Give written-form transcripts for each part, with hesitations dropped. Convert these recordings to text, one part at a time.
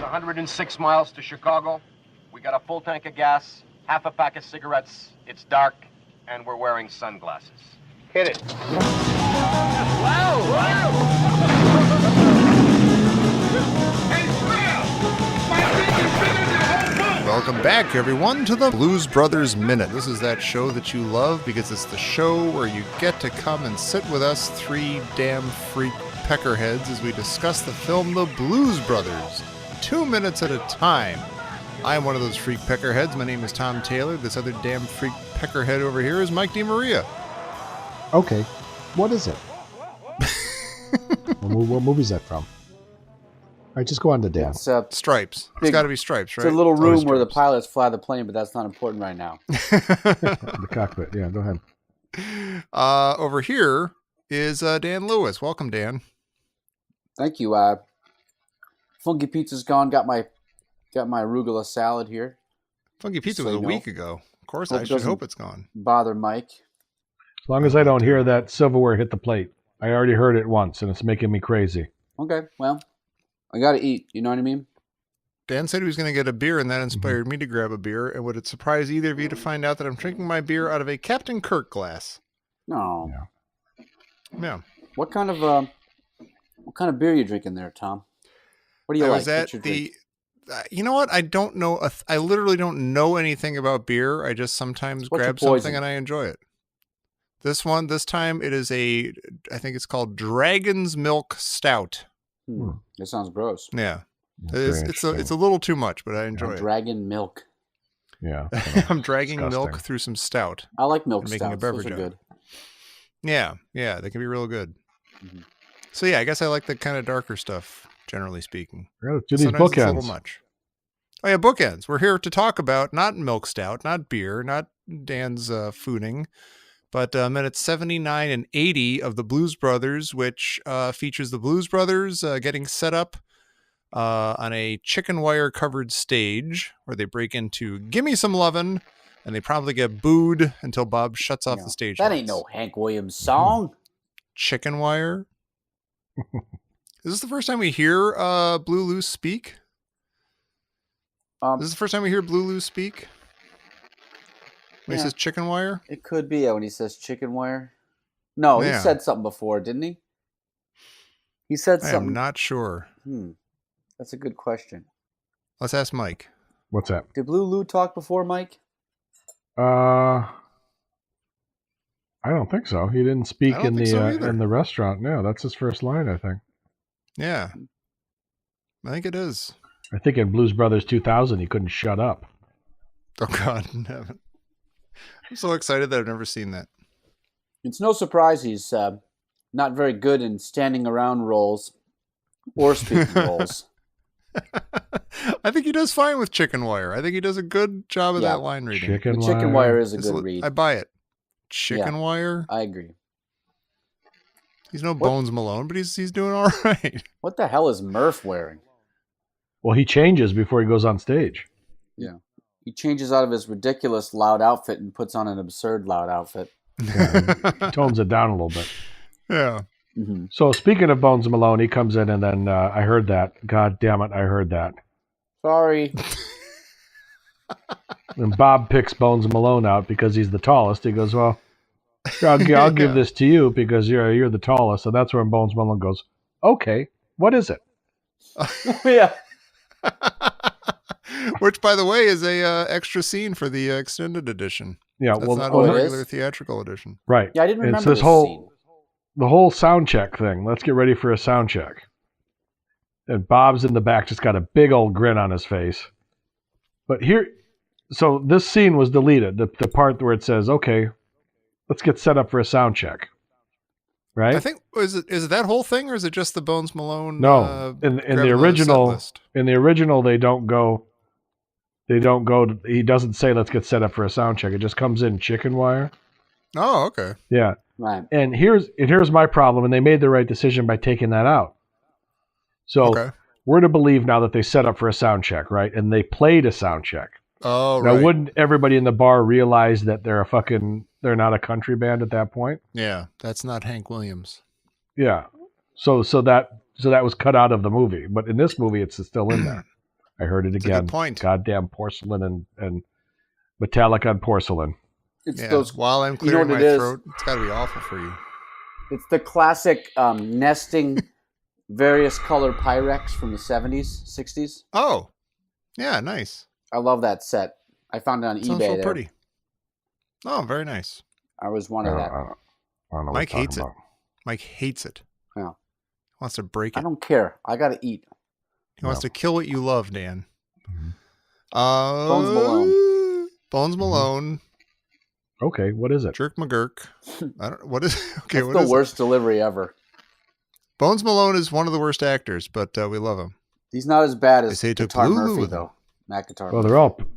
106 miles to Chicago. We got a full tank of gas, half a pack of cigarettes. It's dark, and we're wearing sunglasses. Hit it. Wow! Welcome back, everyone, to the Blues Brothers Minute. This is that show that you love because it's the show where you get to come and sit with us three damn freak peckerheads as we discuss the film The Blues Brothers, 2 minutes at a time. I'm one of those freak peckerheads. My name is Tom Taylor. This other damn freak peckerhead over here is Mike DeMaria. Okay, what is it? What movie is that from? All right, just go on to Dan. Stripes. It's got to be Stripes, right? It's a little room where the pilots fly the plane, but that's not important right now. The cockpit. Yeah, go ahead. Over here is Dan Lewis. Welcome, Dan. Thank you. Funky Pizza's gone. Got my arugula salad here. Funky Pizza was a week ago. Of course, I should hope it's gone. Bother Mike. As long as I don't hear that silverware hit the plate. I already heard it once, and it's making me crazy. Okay, well, I got to eat. You know what I mean? Dan said he was going to get a beer, and that inspired me to grab a beer. And would it surprise either of you to find out that I'm drinking my beer out of a Captain Kirk glass? No. Yeah. What kind of beer are you drinking there, Tom? What do you like? Was at the... You know what? I don't know. I literally don't know anything about beer. I just sometimes grab something and I enjoy it. This time it is I think it's called Dragon's Milk Stout. That sounds gross. Yeah. It's a little too much, but I enjoy it. Dragon milk. Yeah. I'm dragging disgusting. milk through some stout. I like milk making stouts. a beverage Those are good. Yeah, they can be real good. Mm-hmm. So yeah, I guess I like the kind of darker stuff, generally speaking. Yeah, let's do these Sometimes bookends. It's a little much. Oh yeah, bookends. We're here to talk about not milk stout, not beer, not Dan's fooding, but minutes 79 and 80 of the Blues Brothers, which features the Blues Brothers getting set up on a chicken wire covered stage where they break into Gimme Some Lovin', and they probably get booed until Bob shuts off the stage. That ain't no Hank Williams song. Chicken wire. Is this the first time we hear Blue Lou speak? This is the first time we hear Blue Lou speak? When he says chicken wire? It could be, when he says chicken wire. No, he said something before, didn't he? He said something. I'm not sure. That's a good question. Let's ask Mike. What's that? Did Blue Lou talk before, Mike? I don't think so. He didn't speak in the restaurant. No, that's his first line, I think. Yeah. I think it is. I think in Blues Brothers 2000, he couldn't shut up. Oh, God. No. I'm so excited that I've never seen that. It's no surprise he's not very good in standing around roles or speaking roles. I think he does fine with chicken wire. I think he does a good job of that line reading. Chicken wire is a good read. I buy it. Chicken wire? I agree. He's no Bones Malone, but he's doing all right. What the hell is Murph wearing? Well, he changes before he goes on stage. Yeah. He changes out of his ridiculous loud outfit and puts on an absurd loud outfit. Yeah, he tones it down a little bit. Yeah. Mm-hmm. So speaking of Bones Malone, he comes in and then I heard that. God damn it, I heard that. Sorry. And Bob picks Bones Malone out because he's the tallest. He goes, well, I'll give this to you because you're the tallest. So that's where Bones Malone goes, okay, what is it? Yeah. Which, by the way, is a extra scene for the extended edition. Yeah, that's not a regular theatrical edition. Right. Yeah, I didn't remember this scene. The whole sound check thing. Let's get ready for a sound check. And Bob's in the back, just got a big old grin on his face. But so this scene was deleted. The part where it says, okay, let's get set up for a sound check. Right? I think is it that whole thing, or is it just the Bones Malone? No, in the original, they don't go. He doesn't say let's get set up for a sound check. It just comes in chicken wire. Oh, okay. Yeah. Right. And here's my problem, and they made the right decision by taking that out. So we're to believe now that they set up for a sound check, right? And they played a sound check. Oh, right. Now, wouldn't everybody in the bar realize that they're not a country band at that point? Yeah, that's not Hank Williams. Yeah. So that was cut out of the movie, but in this movie, it's still in there. I heard it That's a again. good point. Goddamn porcelain and metallic on porcelain. It's Yeah. those. While I'm You know clearing what my it is? throat, it's got to be awful for you. It's the classic nesting various color Pyrex from the 70s, 60s. Oh, yeah, nice. I love that set. I found it on Sounds eBay. real There. pretty. Oh, very nice. I was one I of don't, that. I don't know Mike what you're hates talking it. Mike hates it. Yeah. Wants to break I it. don't care. I gotta eat. He wants to kill what you love, Dan. Mhm. Bones Malone. Bones Malone. about. Okay, what is it? Jerk McGurk. I don't. What is? Okay, That's what the is worst delivery ever. it? Bones Malone is one of the worst actors, but we love him. He's not as bad They as say he took Guitar Lulu Murphy with him. though. Matt Guitar. Well, Murphy.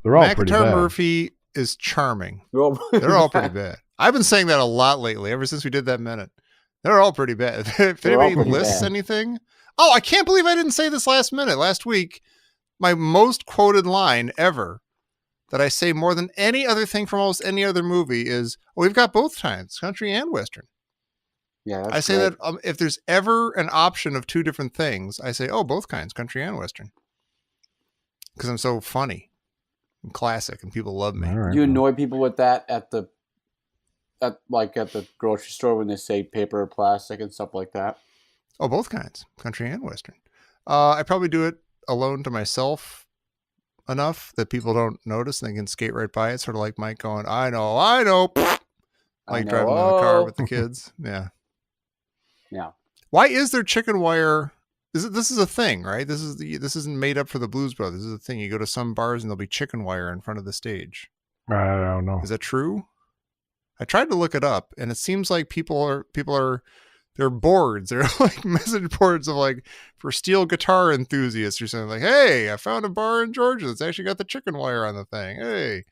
they're all pretty McIntyre bad. Murphy is charming. They're They're all pretty bad. I've been saying that a lot lately, ever since we did that minute. They're all pretty bad. If They're all anybody pretty lists bad. anything, oh, I can't believe I didn't say this last week. My most quoted line ever that I say more than any other thing from almost any other movie is, oh, we've got both kinds, country and Western. Yeah, that's I say great. that if there's ever an option of two different things, I say, oh, both kinds, country and Western. Because I'm so funny and classic and people love me. All right, Do you well. annoy people with that at the grocery store when they say paper or plastic and stuff like that? Oh, both kinds, country and Western. I probably do it alone to myself enough that people don't notice and they can skate right by it. Sort of like Mike going, I know, like I driving in know. the car with the kids. Yeah. Yeah. Why is there chicken wire? This is a thing, right? This isn't made up for the Blues Brothers. This is a thing. You go to some bars and there'll be chicken wire in front of the stage. I don't know. Is that true? I tried to look it up, and it seems like people are they're boards. They're like message boards of like for steel guitar enthusiasts or something. Like, hey, I found a bar in Georgia that's actually got the chicken wire on the thing. Hey,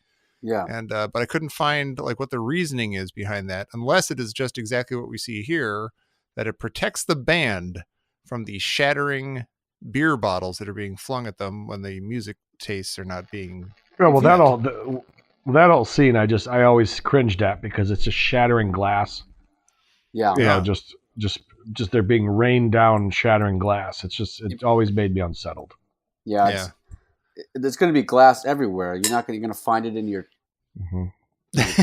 Yeah. and but I couldn't find like what the reasoning is behind that, unless it is just exactly what we see here, that it protects the band from the shattering beer bottles that are being flung at them when the music tastes are not being. Yeah, well, fed. that whole scene, I always cringed at because it's just shattering glass. Yeah. You Yeah. know, just they're being rained down, shattering glass. It's always made me unsettled. Yeah. Yeah. There's going to be glass everywhere. You're going to find it in your Hmm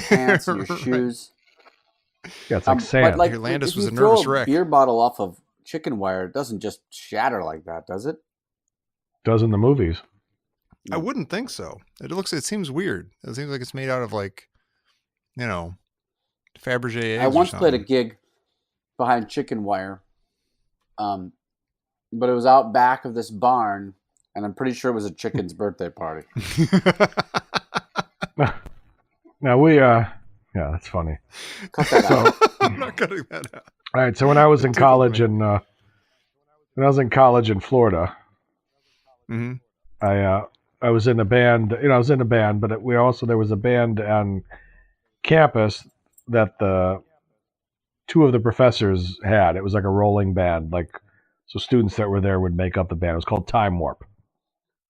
pants and your Right. shoes. Yeah, it's like sand. But like, Your Landis if was you a throw nervous a wreck. beer bottle off of chicken wire, it doesn't just shatter like that, does it? Does in the movies. I wouldn't think so. It seems weird. It seems like it's made out of like, Fabergé eggs. I once or played a something. gig behind chicken wire, but it was out back of this barn, and I'm pretty sure it was a chicken's birthday party. Now yeah, that's funny. Cut that out. I'm not cutting that out. All right, so when I was in tickled college me. in Florida, Mm-hmm. I was in a band. I was in a band, but there was a band on campus that the two of the professors had. It was like a rolling band, so students that were there would make up the band. It was called Time Warp.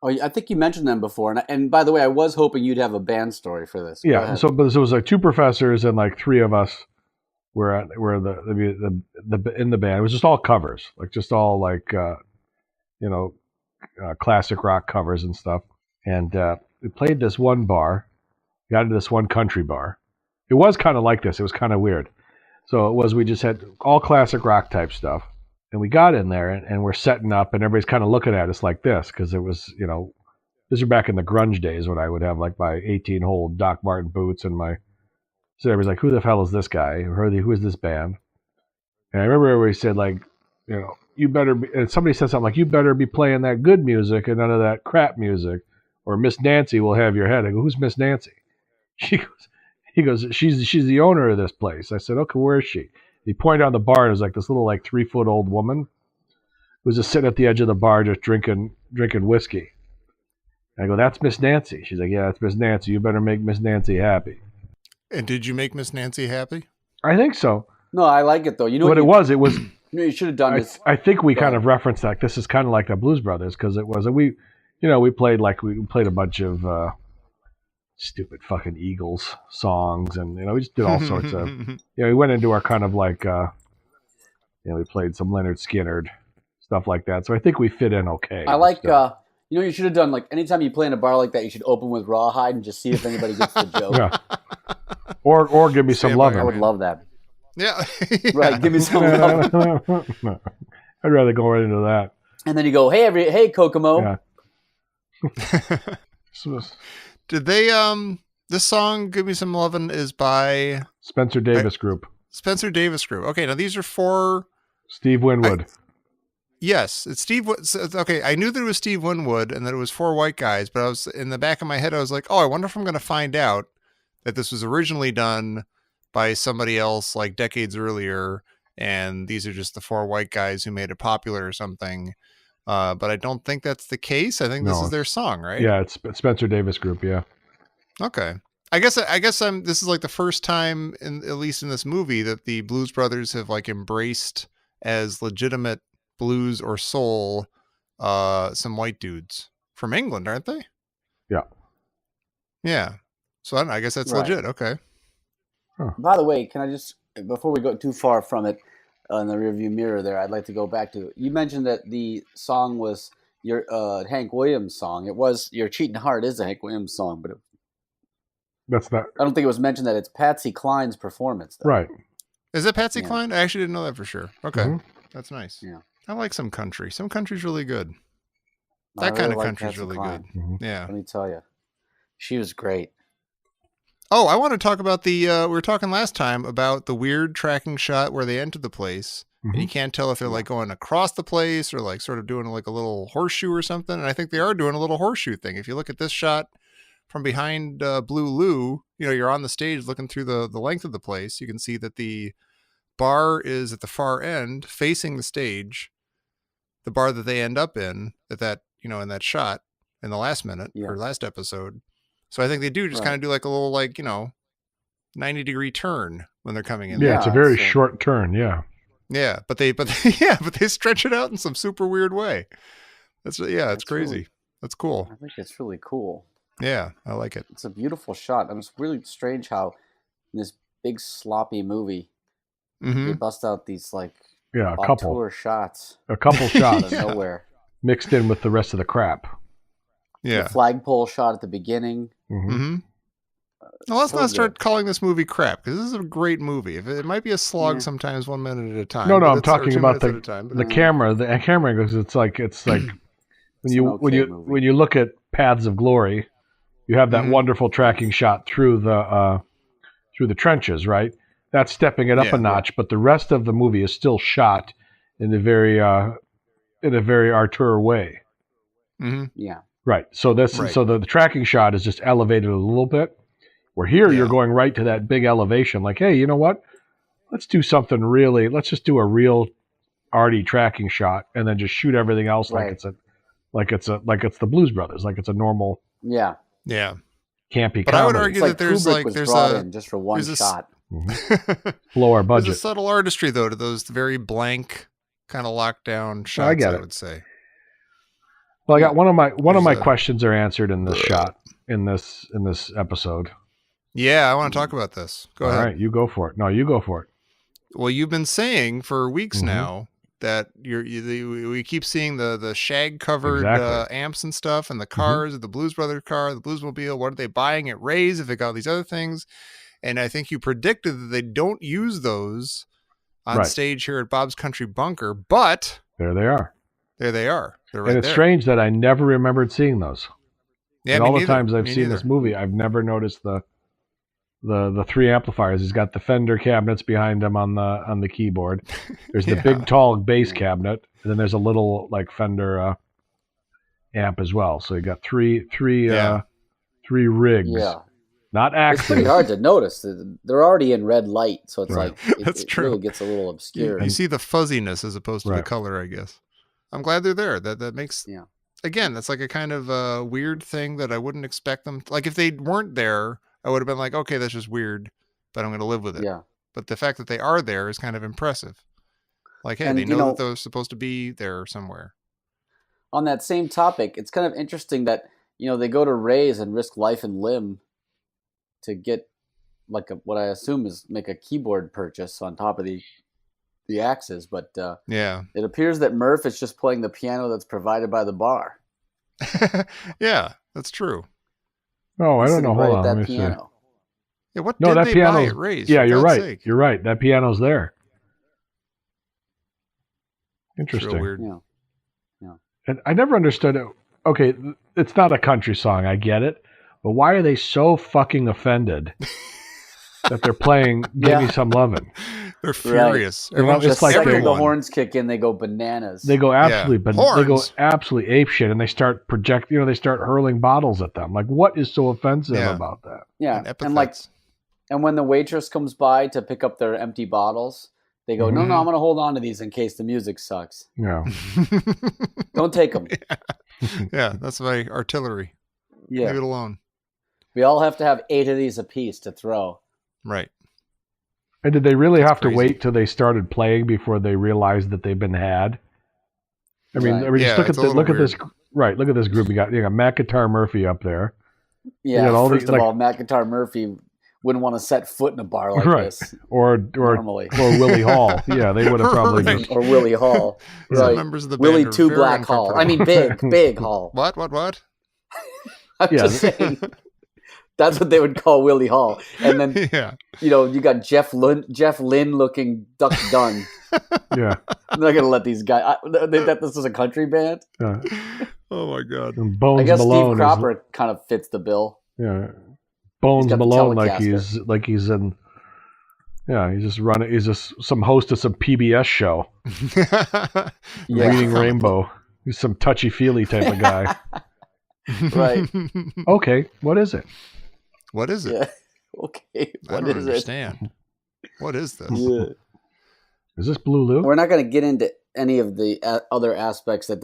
Oh, I think you mentioned them before, and by the way, I was hoping you'd have a band story for this. Go Yeah, ahead. but it was like two professors and like three of us were in the band. It was just all covers, just all classic rock covers and stuff. And we played this one bar, got into this one country bar. It was kind of like this. It was kind of weird. So we just had all classic rock type stuff. And we got in there and we're setting up and everybody's kind of looking at us like this because it was, this was back in the grunge days when I would have like my 18-hole Doc Martin boots and so everybody's like, who the hell is this guy? Who is this band? And I remember everybody said you better be, and somebody said something like, you better be playing that good music and none of that crap music or Miss Nancy will have your head. I go, who's Miss Nancy? He goes, she's the owner of this place. I said, okay, where is she? He pointed out the bar. It was like this little 3-foot old woman who was just sitting at the edge of the bar just drinking whiskey. And I go, that's Miss Nancy. She's like, yeah, that's Miss Nancy. You better make Miss Nancy happy. And did you make Miss Nancy happy? I think so. No, I like it though. You know What it was. You know, you should have done this. I think we Go kind ahead. of referenced that. This is kind of like the Blues Brothers because it was. We played a bunch of stupid fucking Eagles songs, and we just did all sorts of. We went into our kind of we played some Leonard Skinner stuff like that. So I think we fit in okay. I like. You know, you should have done, like, anytime you play in a bar like that, you should open with Rawhide and just see if anybody gets the joke. Yeah. Or Give Me Some Lovin'. I would love that. Yeah. Right, Give Me Some Lovin'. No. I'd rather go right into that. And then you go, hey, Kokomo. Yeah. Did they this song "Give Me Some Lovin'" is by Spencer Davis Group. Spencer Davis Group. Okay, now these are four. Steve Winwood. Yes, it's Steve. Okay, I knew that it was Steve Winwood and that it was four white guys, but I was in the back of my head. I was like, oh, I wonder if I'm going to find out that this was originally done by somebody else like decades earlier, and these are just the four white guys who made it popular or something. But I don't think that's the case. I think this is their song, right? Yeah, it's Spencer Davis Group. Yeah. Okay. I guess this is like the first time at least in this movie that the Blues Brothers have like embraced as legitimate blues or soul some white dudes from England, aren't they? Yeah. Yeah. So I guess that's legit. Okay. Huh. By the way, can I just, before we go too far from it in the rearview mirror there, I'd like to go back to, you mentioned that the song was your Hank Williams song. It was, Your Cheating Heart is a Hank Williams song, but That's not I don't think it was mentioned that it's Patsy Cline's performance, though. right. Is it Patsy Cline? I actually didn't know that for sure. Okay. Mhm. That's nice. Yeah. I like some country. Some country's really good. I That kind really of like country's Patsy really Cline. good. Mhm. Yeah. Let me tell you. She was great. Oh, I want to talk about the, we were talking last time about the weird tracking shot where they enter the place. And you can't tell if they're like going across the place or like sort of doing like a little horseshoe or something. And I think they are doing a little horseshoe thing. If you look at this shot from behind Blue Lou, you know, you're on the stage looking through the length of the place. You can see that the bar is at the far end facing the stage. The bar that they end up in at that, you know, in that shot in the last minute or last episode. So I think they do just kind of do like a little, like, you know, 90-degree turn when they're coming in. Yeah, it's a very short turn. Yeah. Yeah, but they stretch it out in some super weird way. It's crazy. Really, that's cool. I think it's really cool. Yeah, I like it. It's a beautiful shot. I mean, it's really strange how in this big sloppy movie they bust out these like a couple shots. A couple shots out of nowhere. Mixed in with the rest of the crap. Yeah. The flagpole shot at the beginning. Mm-hmm. Well, let's not start calling this movie crap, because this is a great movie. It might be a slog sometimes, 1 minute at a time. No, I'm talking about the camera. The camera goes. It's like when you look at Paths of Glory, you have that wonderful tracking shot through the trenches, right? That's stepping it up a notch, but the rest of the movie is still shot in a very auteur way. Mm-hmm. Yeah. Right. So the tracking shot is just elevated a little bit. Where here you're going right to that big elevation, like, hey, you know what? Let's do something really. Let's just do a real arty tracking shot, and then just shoot everything else like it's the Blues Brothers, like it's a normal campy. But comedy. I would argue that there's just for one shot. Blow our budget. There's a subtle artistry though to those very blank kind of lockdown shots. I would say. Well, I got one of my questions are answered in this shot in this episode. Yeah, I want to talk about this. Go ahead. All right, you go for it. No, you go for it. Well, you've been saying for weeks now that we keep seeing the shag covered amps and stuff, and the cars, the Blues Brothers car, the Bluesmobile. What are they buying at Ray's if they got these other things? And I think you predicted that they don't use those on stage here at Bob's Country Bunker, but there they are. There they are. They're right and it's there. Strange that I never remembered seeing those. Yeah, and all the times I've seen this movie, I've never noticed the three amplifiers. He's got the Fender cabinets behind him on the keyboard. There's the big tall bass cabinet, and then there's a little like Fender amp as well. So you got three rigs. Yeah. Not active. It's pretty hard to notice. They're already in red light, so it's like it really gets a little obscure. You see the fuzziness as opposed to the color, I guess. I'm glad they're there. That makes again, that's like a kind of weird thing that I wouldn't expect them. Like if they weren't there, I would have been like, okay, that's just weird, but I'm going to live with it. Yeah. But the fact that they are there is kind of impressive. Like, hey, they know that they're supposed to be there somewhere. On that same topic, it's kind of interesting that, they go to Ray's and risk life and limb to get like what I assume is make a keyboard purchase on top of the axes. But it appears that Murph is just playing the piano that's provided by the bar. Yeah, that's true. Oh, I don't Sitting know. right Hold at on. Let that me see. piano. Yeah, what No, did that they piano. buy at Ray's? Yeah, for you're God's right. sake? You're right. That piano's there. It's real Interesting. weird. Yeah. And I never understood it. Okay, it's not a country song. I get it. But why are they so fucking offended that they're playing "Give Me Yeah. Some Lovin'"? They're furious. You know, Everyone's it's just like Second the everyone. horns kick in, they go bananas. They go absolutely, Yeah. but they go Horns. absolutely apeshit, and they start they start hurling bottles at them. Like, what is so offensive Yeah. about that? yeah, And and like, epithets. and when the waitress comes by to pick up their empty bottles, they go, "No, Mhm. I'm going to hold on to these in case the music sucks. Yeah, Don't take them." Yeah, that's my artillery. Yeah, Leave it alone. we all have to have 8 of these apiece to throw. Right. and did they really That's have to crazy. wait till they started playing before they realized that they've been had? I mean, Right. just Yeah, look it's at a little look at this. weird. Right, look at this group. You got Matt Guitar Murphy up there. Yeah, got all first the- of like- all, Matt Guitar Murphy wouldn't want to set foot in a bar like Right. this or normally. Willie Hall. Yeah, they would have probably Right. just Or Willie Hall. Some Right. members of the Willie band are 2 very Black Hall. I mean, big Hall. What? I'm Yeah. just saying. That's what they would call Willie Hall. And then, Yeah. you got Jeff Lynne looking Duck Dunn. yeah. I'm not going to let these guys. They thought this was a country band. Oh my God. And Bones I guess Malone Steve Cropper kind of fits the bill. Bones He's got the Malone Telecaster. like he's in. Yeah, he's just some host of some PBS show, Yeah. Reading Rainbow. He's some touchy feely type of guy. Right. Okay, what is it? What is it? Yeah. Okay. I What don't is it? understand. What is this? Yeah. Is this Blue Lou? We're not going to get into any of the other aspects that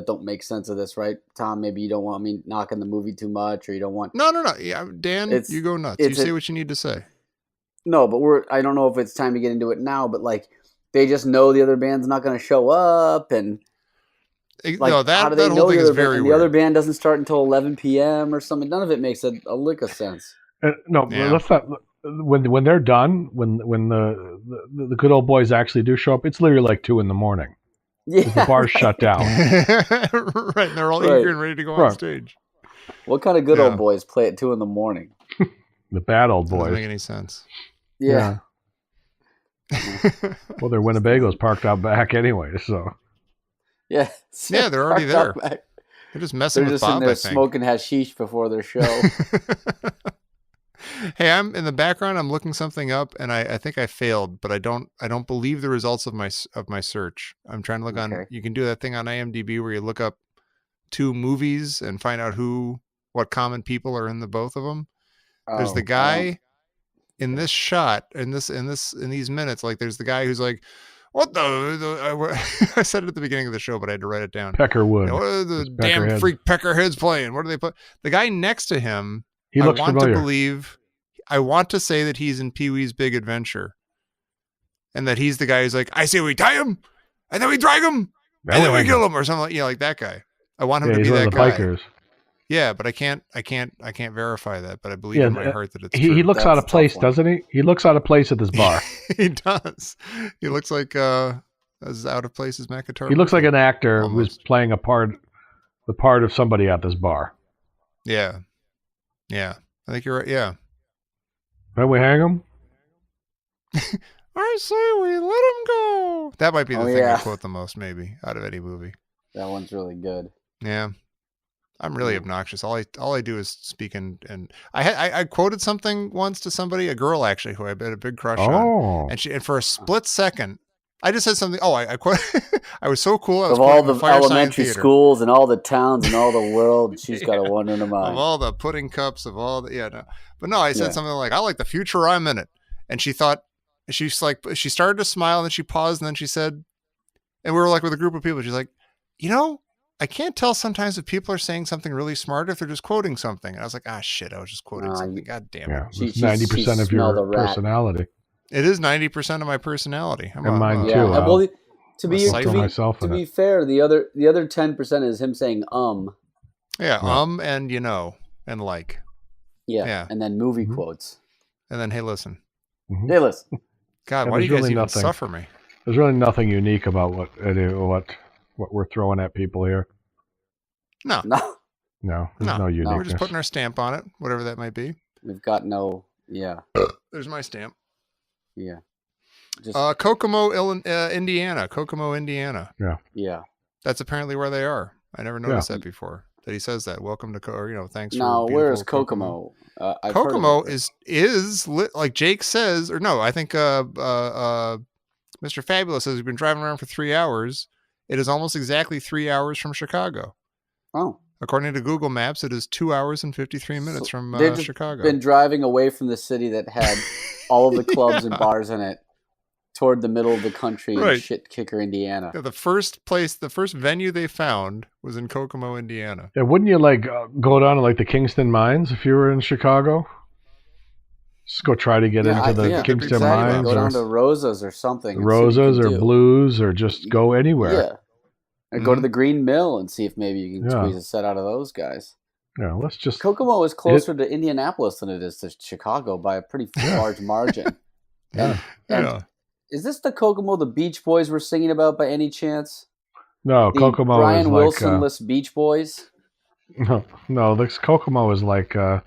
don't make sense of this, right, Tom? Maybe you don't want me knocking the movie too much, or you don't want. No. Yeah, Dan, It's- you go nuts. You it's say a- what you need to say. No, but I don't know if it's time to get into it now, but like they just know the other band's not going to show up, and like No, how that do they whole know thing the is other band? very And weird. the other band doesn't start until 11 p.m. or something. None of it makes a lick of sense. No, Yeah. let's not. When they're done, when the good old boys actually do show up, it's literally like 2 a.m. Yeah, The bar's shut down. Right, and they're all Right. eager and ready to go on Right. stage. What kind of good Yeah. old boys play at 2 a.m? The bad old Doesn't make boys. any sense. Yeah. Well, their Winnebago's parked out back anyway, so. Yeah. Yeah, they're already Parked out there. back. They're just messing They're with just in Bob, there I think. smoking hashish before their show. Hey, I'm in the background. I'm looking something up, and I think I failed, but I don't believe the results of my search. I'm trying to look on. Okay. You can do that thing on IMDb where you look up 2 movies and find out what common people are in the both of them. There's the guy in this shot in these minutes. Like there's the guy who's like, "What I said it at the beginning of the show, but I had to write it down. Peckerwood. What are the It's damn Peckerheads. freak peckerheads playing? What do they put? The guy next to him. He looks I want familiar. to believe. I want to say that he's in Pee-wee's Big Adventure, and that he's the guy who's like, "I say we tie him, and then we drag him, and then we kill him," or something like that guy. I want him Yeah, to he's be one that of the guy. bikers. Yeah, but I can't verify that. But I believe Yeah, in my heart that it's He true. looks That's out a of tough place, one. doesn't he? He looks out of place at this bar. He does. He looks like as out of place as Matt Guitar. He looks like an actor who's Almost. playing the part of somebody at this bar. Yeah. I think you're right. Yeah. Then we hang him. I say we let him go. That might be the Oh, thing yeah. I quote the most, maybe, out of any movie. That one's really good. Yeah. I'm really obnoxious. All I do is speak and I quoted something once to somebody, a girl actually, who I had a big crush on, Oh, and for a split second, I just said something. Oh, I quote. I was so cool. I was Of all quoting the Fire Sign elementary Theater. schools and all the towns and all the world, she's got a wonder in her Of mind. all the pudding cups, of all the no. But no, I said Yeah. something like, "I like the future I'm in it," and she thought she's like, she started to smile, and then she paused, and then she said, and we were like with a group of people. She's like, I can't tell sometimes if people are saying something really smart or if they're just quoting something. And I was like, shit, I was just quoting something. God damn it. yeah. She- It's 90% of smelled your a rat. personality. It is 90% of my personality. I'm And mine a- too. Yeah, Wow. well, to be I'll to throw be, myself to in be it. fair, the other 10% is him saying Yeah, Yeah. and and like. yeah, Yeah. and then movie Mhm. quotes. And then, hey, listen. Mhm. Hey, listen, God, Yeah, why do there's you guys really even nothing. suffer me? There's really nothing unique about what we're throwing at people here. No. no, No, there's no uniqueness. We're just putting our stamp on it, whatever that might be. We've got no. Yeah. There's my stamp. Yeah. Just Kokomo, Indiana. Kokomo, Indiana. yeah. That's apparently where they are. I never noticed that before. That he says that. Welcome to, thanks for. Now, where is beautiful Kokomo? I've Kokomo heard of it. is like Jake says, or no, I think Mr. Fabulous says we've been driving around for 3 hours. It is almost exactly 3 hours from Chicago. Oh. According to Google Maps, it is 2 hours and 53 minutes from they've just Chicago. Been driving away from the city that had all of the clubs and bars in it toward the middle of the country in shit kicker Indiana. Yeah, the first venue they found was in Kokomo, Indiana. Yeah, wouldn't you go down to the Kingston Mines if you were in Chicago? Just go try to get into the Kingston Mines. Go down to Rosa's or something. Rosas or Blues, or just go anywhere. Yeah. Or go to the Green Mill and see if maybe you can squeeze a set out of those guys. Yeah, let's just... Kokomo is closer to Indianapolis than it is to Chicago by a pretty large margin. Yeah. And is this the Kokomo the Beach Boys were singing about by any chance? No, the Kokomo Brian is Wilson-less Beach Boys? No, this Kokomo is I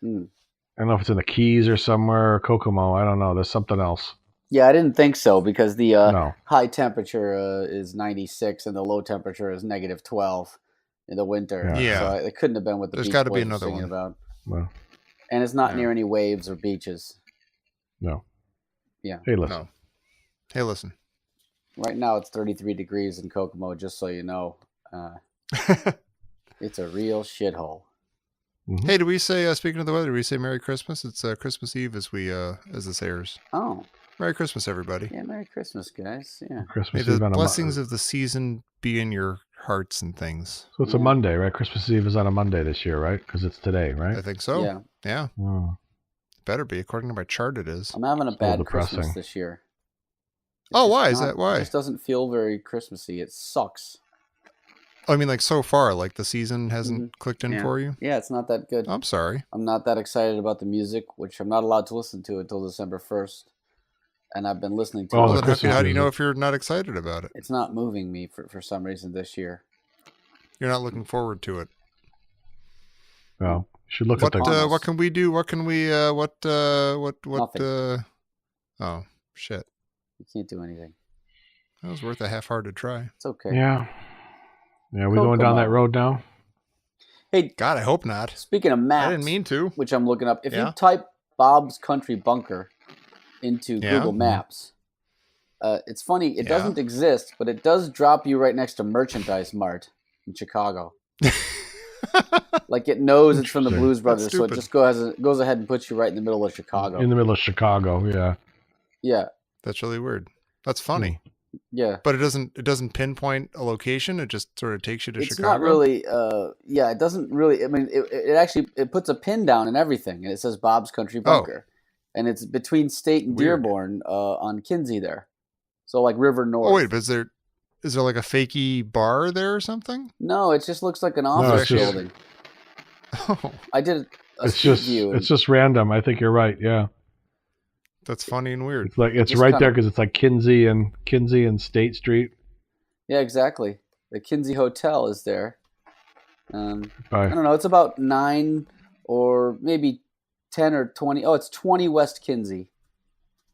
don't know if it's in the Keys or somewhere, or Kokomo. I don't know. There's something else. Yeah, I didn't think so because the high temperature is 96 and the low temperature is negative 12 in the winter. Yeah. So it couldn't have been what the Beach Boys were singing about. Well, and it's not near any waves or beaches. No. Yeah. Hey, listen. No. Hey, listen. Right now it's 33 degrees in Kokomo, just so you know. It's a real shithole. Mm-hmm. Hey, do we say, speaking of the weather, do we say Merry Christmas? It's Christmas Eve as this airs. Oh. Merry Christmas, everybody. Yeah, Merry Christmas, guys. Yeah. Christmas May Eve the blessings of the season be in your hearts and things. So it's a Monday, right? Christmas Eve is on a Monday this year, right? Because it's today, right? I think so. Yeah. Yeah. Better be. According to my chart, it is. I'm having a bad Christmas this year. Why? Is that why? It just doesn't feel very Christmassy. It sucks. I mean, so far, the season hasn't clicked in for you? Yeah, it's not that good. I'm sorry. I'm not that excited about the music, which I'm not allowed to listen to until December 1st. And I've been listening to it. How do you know if you're not excited about it? It's not moving me for some reason this year. You're not looking forward to it. Well, you should look at the... what can we do? What can we, Nothing. Oh, shit. You can't do anything. That was worth a half-hearted try. It's okay. Yeah. Yeah, we going down that road now? Hey, God, I hope not. Speaking of maps, I didn't mean to. Which I'm looking up. If you type Bob's Country Bunker into Google Maps, it's funny. It doesn't exist, but it does drop you right next to Merchandise Mart in Chicago. It knows it's from the Blues Brothers, so it just goes ahead and puts you right in the middle of Chicago. In the middle of Chicago, yeah. Yeah. That's really weird. That's funny. Yeah. But it doesn't pinpoint a location. It just sort of takes you to Chicago. It's not really. It doesn't really. I mean, it actually puts a pin down and everything, and it says Bob's Country Bunker, and it's between State and Dearborn on Kinsey there, so River North. Oh wait, but is there a fakey bar there or something? No, it just looks like an office building. Oh. I did it's just random. I think you're right. Yeah. That's funny and weird. It's right there because it's Kinsey and State Street. Yeah, exactly. The Kinsey Hotel is there. I don't know. It's about 9 or maybe 10 or 20. Oh, it's 20 West Kinsey.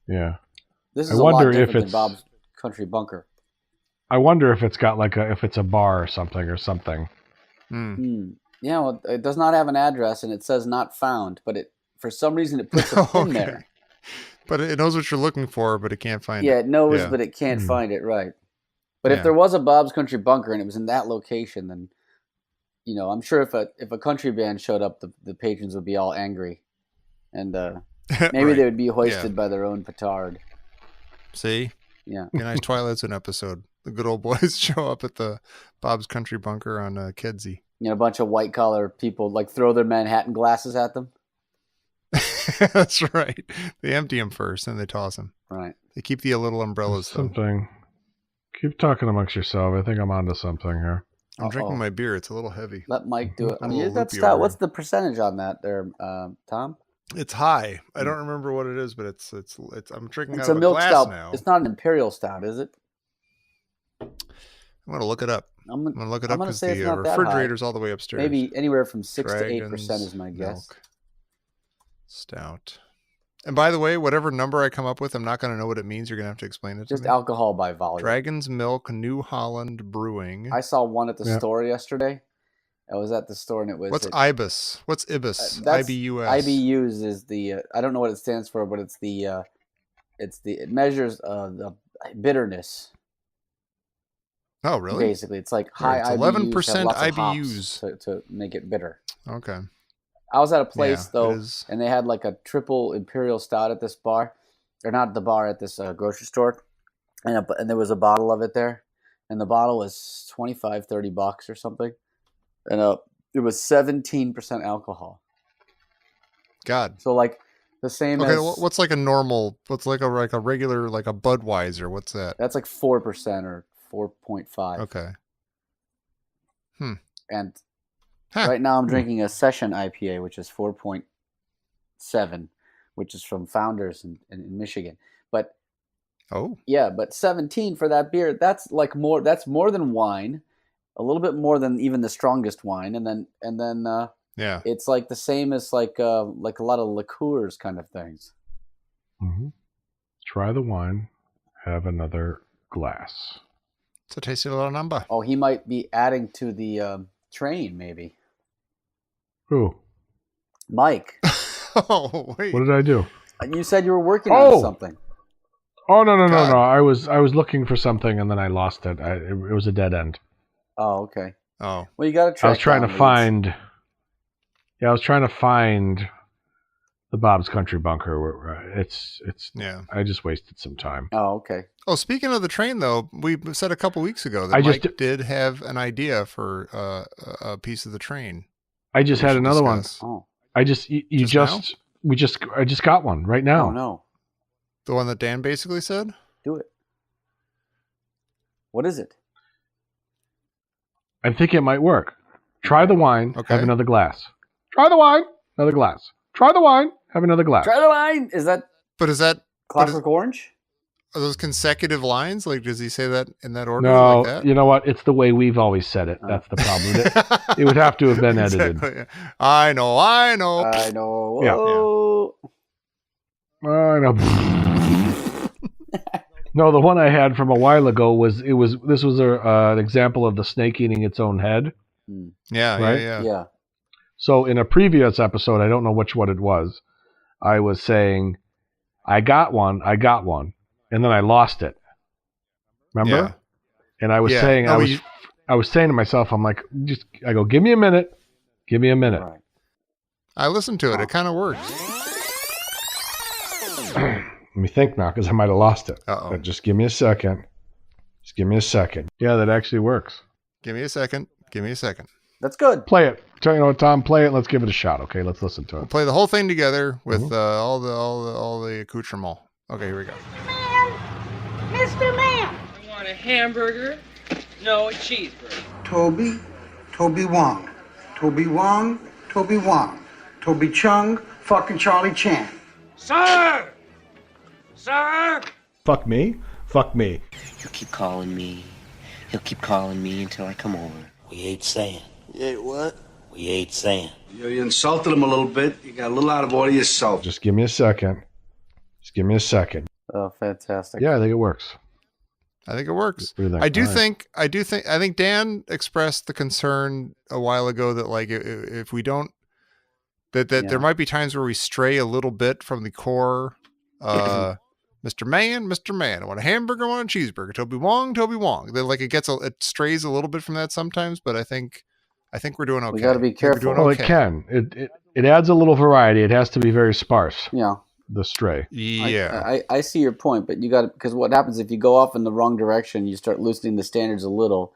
Yeah. This is a lot different than Bob's Country Bunker. I wonder if it's got if it's a bar or something. Yeah, well, it does not have an address and it says not found, but for some reason it puts a pin there. But it knows what you're looking for, but it can't find it. Yeah, it knows, but it can't find it, right. But if there was a Bob's Country Bunker and it was in that location, then, I'm sure if a country band showed up, the patrons would be all angry. And maybe they would be hoisted by their own petard. See? Yeah. A nice Twilight Zone episode. The good old boys show up at the Bob's Country Bunker on Kedzie. A bunch of white-collar people, throw their Manhattan glasses at them. That's right. They empty them first, then they toss them. Right. They keep the little umbrellas. Something. Keep talking amongst yourself. I think I'm onto something here. I'm drinking my beer. It's a little heavy. Let Mike do it. What's the percentage on that there, Tom? It's high. I don't remember what it is, but it's. I'm drinking out a of a milk glass stout. now. It's not an imperial stout, is it? I'm gonna look it up. I'm gonna look it I'm up gonna because say it's the not that high. refrigerator's all the way upstairs. Maybe anywhere from 6 to Dragon's 8% is my guess. Milk Stout. And by the way, whatever number I come up with, I'm not going to know what it means. You're going to have to explain it to Just me. alcohol by volume. Dragon's Milk, New Holland Brewing. I saw one at the store yesterday. I was at the store and it was. What's IBUS? What's IBUS? IBUS. IBUs is the. I don't know what it stands for, but it's the. It measures the bitterness. Oh, really? Basically, it's like high it's IBUs. 11% have lots of IBUs hops to make it bitter. Okay. I was at a place Yeah, though, and they had like a triple imperial stout at this bar, or not the bar, at this grocery store, and there was a bottle of it there, and the bottle was $25-$30 or something, and it was 17% alcohol. God. So like the same. Okay, as, what's like a normal? What's like a regular, like a Budweiser? What's that? That's like 4% or 4.5. Okay. And right now I'm drinking a session IPA, which is 4.7, which is from Founders in Michigan. But yeah, but 17 for that beer, that's like more. That's more than wine, a little bit more than even the strongest wine, and then yeah, it's like the same as like a lot of liqueurs kind of things. Mm-hmm. Try the wine. Have another glass. It's a tasty little number. Oh, he might be adding to the train, maybe. Who? Mike. Oh, wait. What did I do? You said you were working on something. Oh, no. I was looking for something and then I lost it. It was a dead end. Oh, okay. Oh. Well, you got to try. I was trying to find. Yeah, I was trying to find the Bob's Country Bunker. Where it's. Yeah. I just wasted some time. Oh, okay. Oh, speaking of the train, though, we said a couple weeks ago that Mike did have an idea for a piece of the train. I just had another one. Oh. I just got one right now. Oh no. The one that Dan basically said? Do it. What is it? I think it might work. Try the wine, Okay. have another glass. Try the wine, another glass. Try the wine, have another glass. Try the wine. Is that Clockwork Orange? Are those consecutive lines? Like, does he say that in that order? No, like that? you know what? It's the way we've always said it. That's the problem. It would have to have been edited. Exactly. I know. I know. Yeah. Oh. I know. No, the one I had from a while ago this was an example of the snake eating its own head. Yeah, right? Yeah. So in a previous episode, I don't know which one it was, I was saying, I got one, and then I lost it. Remember? Yeah. And I was saying, I was saying to myself, I'm like, I go, give me a minute. Right. I listened to it. It kind of works. Let me think now, because I might have lost it. Uh-oh. But just give me a second. Yeah, that actually works. Give me a second. That's good. Play it. You know what, Tom? Play it. Let's give it a shot. Okay, let's listen to it. We'll play the whole thing together with all the accoutrement. Okay, here we go. Mr. Man! I want a hamburger. No, a cheeseburger. Toby Wong. Toby Wong. Toby Chung, fucking Charlie Chan. Sir! Fuck me. He'll keep calling me until I come over. We ain't saying. You ate what? We ain't saying. You insulted him a little bit. You got a little out of order yourself. Just give me a second. Oh, fantastic. Yeah, I think it works. I think it works. What do you think? I think Dan expressed the concern a while ago that like if we don't that there might be times where we stray a little bit from the core. Mr. Man, I want a hamburger, I want a cheeseburger. Toby Wong. That like it strays a little bit from that sometimes, but I think we're doing okay. We got to be careful. Well, it can. It adds a little variety. It has to be very sparse. Yeah. The stray. Yeah. I see your point, but you got to, because what happens if you go off in the wrong direction, you start loosening the standards a little,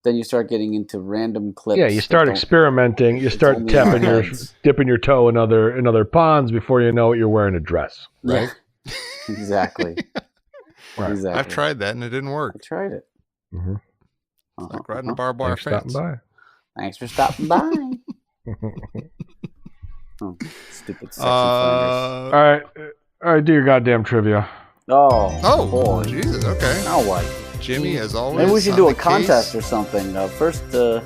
then you start getting into random clips. Yeah, you start experimenting. You start dipping your toe in other ponds. Before you know it, you're wearing a dress. Right. Yeah. Exactly. Right. Exactly. I've tried that and it didn't work. I tried it. Mm-hmm. It's like riding a barbed wire fence. Thanks for stopping by. Oh, stupid sexy All right, do your goddamn trivia. Oh, Oh, boy. Jesus. Okay. Now what? Jimmy, as always. Maybe we should on do a the contest case. or something. First, I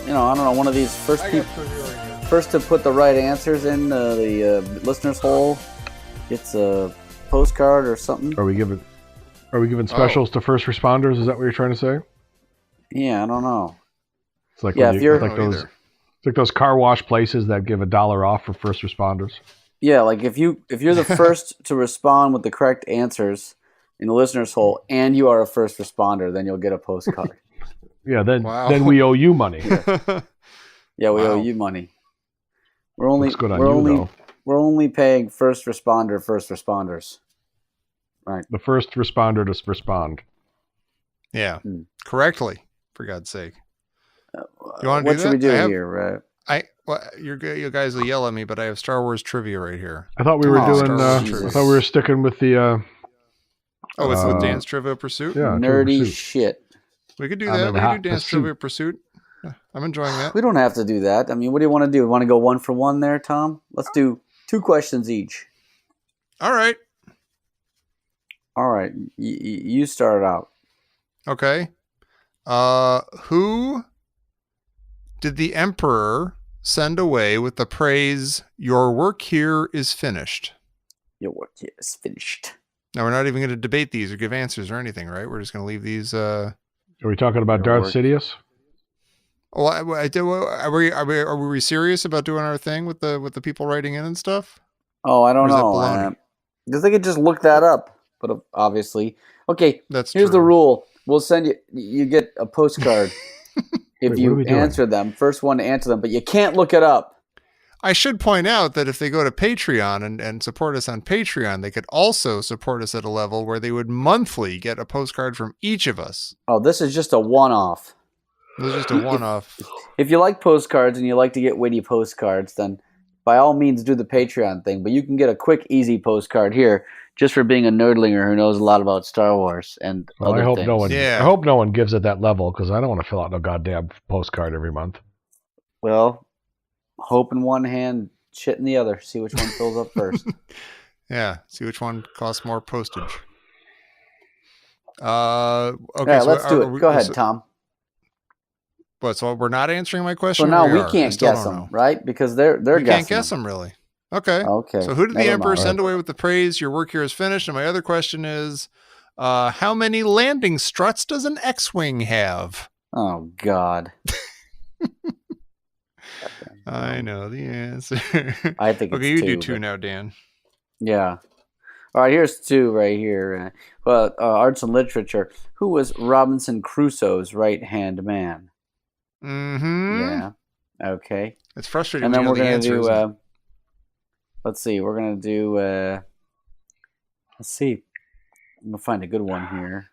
don't know, one of these first to put the right answers in the listener's hole gets a postcard or something. Are we giving specials to first responders? Is that what you're trying to say? Yeah, I don't know. It's like Yeah, when if you, you're- like those, it's like those car wash places that give $1 off for first responders. Yeah, like if you're the first to respond with the correct answers in the listener's hole, and you are a first responder, then you'll get a postcard. Yeah, then Wow. then we owe you money. Yeah, we owe Wow. you money. We're only Looks good on we're you, only though. we're only paying first responders. Right. The first responder to respond. Yeah, Hmm. correctly, for God's sake. You want to What do should we that? do I have- here? You guys will yell at me, but I have Star Wars trivia right here. I thought we Come were on, doing. Star Wars I Jesus. thought we were sticking with the. Oh, it's Uh, with Dance Trivia Pursuit? Yeah, Nerdy Trivia Pursuit. shit. We could do I'm that. in We hot could do Dance pursuit. Trivia Pursuit. Yeah, I'm enjoying that. We don't have to do that. I mean, what do you want to do? Want to go 1 for 1 there, Tom? Let's do 2 questions each. All right. All right, you start out. Okay. Who did the Emperor send away with the praise, "Your work here is finished"? Your work here is finished. Now, we're not even going to debate these or give answers or anything, right? We're just going to leave these. Are we talking about Your Darth work. Sidious? Oh, are we serious about doing our thing with the people writing in and stuff? Oh, I Or don't is that know. baloney? Because they could just look that up. But obviously, okay. That's Here's true. the rule: we'll send you. You get a postcard if Wait, what are you we doing? answer them. First one to answer them, but you can't look it up. I should point out that if they go to Patreon and support us on Patreon, they could also support us at a level where they would monthly get a postcard from each of us. Oh, this is just a one-off. This is just a one-off. If you like postcards and you like to get witty postcards, then by all means do the Patreon thing. But you can get a quick, easy postcard here just for being a nerdlinger who knows a lot about Star Wars and Well, other I hope things. no one. Yeah. I hope no one gives it that level because I don't want to fill out no goddamn postcard every month. Well, hope in one hand, shit in the other. See which one fills up first. Yeah. See which one costs more postage. Okay. Yeah, so let's do are it. we- Go ahead, so- Tom. But so we're not answering my So question. now or we are? I can't still guess don't them, know. right? Because they're We guessing. can't guess them really. Okay. Okay. So who did the never Emperor mind. send away with the praise, "Your work here is finished"? And my other question is, how many landing struts does an X-wing have? Oh God. I know the answer. I think Okay, it's you do two, two but- now, Dan. Yeah. All right, here's 2 right here. Arts and literature. Who was Robinson Crusoe's right-hand man? Mm-hmm. Yeah. Okay. It's frustrating And when then you we're know the gonna answer, do. isn't it? Let's see. We're gonna do. Let's see. I'm gonna find a good one here.